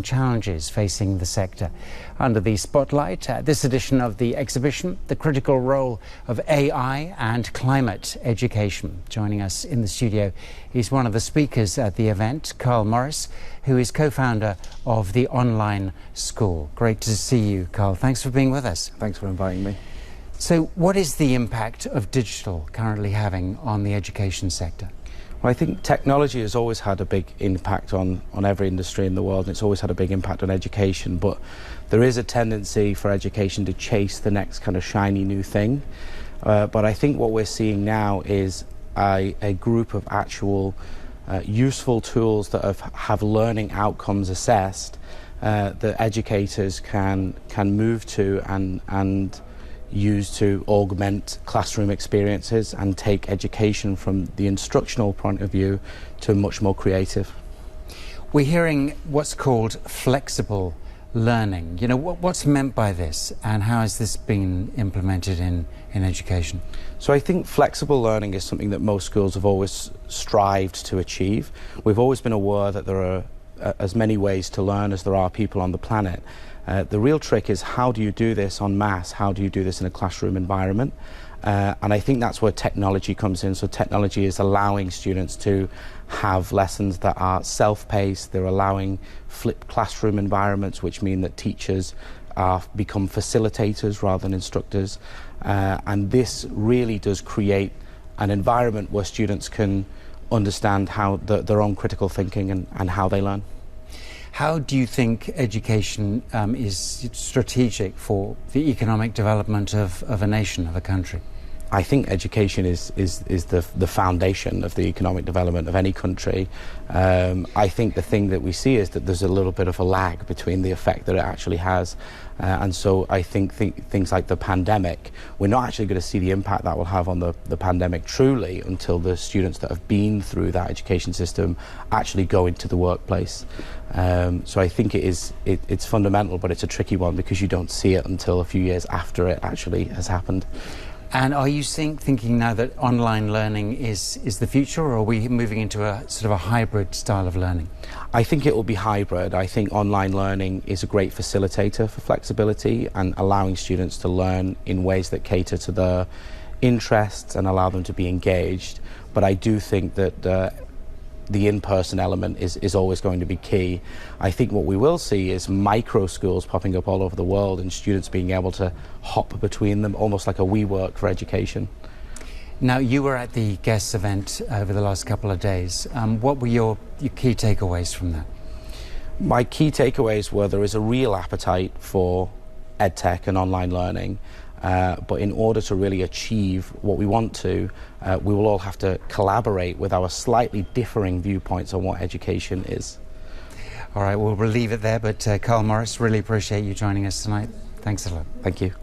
challenges facing the sector. Under the spotlight, this edition of the exhibition, the critical role of AI and climate education. Joining us in the studio is one of the speakers at the event, Carl Morris, who is co-founder of the online school. Great to see you, Carl. Thanks for being with us. Thanks for inviting me. So what is the impact of digital currently having on the education sector? Well, I think technology has always had a big impact on every industry in the world, and it's always had a big impact on education, but there is a tendency for education to chase the next kind of shiny new thing. But I think what we're seeing now is a group of actual useful tools that have learning outcomes assessed that educators can move to and use to augment classroom experiences and take education from the instructional point of view to much more creative. We're hearing what's called flexible learning. You know, what's meant by this, and how has this been implemented in education? So I think flexible learning is something that most schools have always strived to achieve. We've always been aware that there are as many ways to learn as there are people on the planet. The real trick is, how do you do this en masse? How do you do this in a classroom environment? And I think that's where technology comes in. So technology is allowing students to have lessons that are self-paced. They're allowing flipped classroom environments, which mean that teachers become facilitators rather than instructors. And this really does create an environment where students can understand how their own critical thinking and how they learn. How do you think education is strategic for the economic development of a nation, of a country? I think education is the foundation of the economic development of any country. I think the thing that we see is that there's a little bit of a lag between the effect that it actually has. And so I think things like the pandemic, we're not actually going to see the impact that will have on the pandemic truly until the students that have been through that education system actually go into the workplace. So I think it's fundamental, but it's a tricky one because you don't see it until a few years after it actually has happened. And are you thinking now that online learning is the future, or are we moving into a sort of a hybrid style of learning? I think it will be hybrid. I think online learning is a great facilitator for flexibility and allowing students to learn in ways that cater to their interests and allow them to be engaged. But I do think that the in-person element is always going to be key. I think what we will see is micro schools popping up all over the world and students being able to hop between them, almost like a WeWork for education. Now, you were at the GESS event over the last couple of days. What were your key takeaways from that? My key takeaways were there is a real appetite for EdTech and online learning. But in order to really achieve what we want to, we will all have to collaborate with our slightly differing viewpoints on what education is. All right, we'll leave it there, but Carl Morris, really appreciate you joining us tonight. Thanks a lot. Thank you.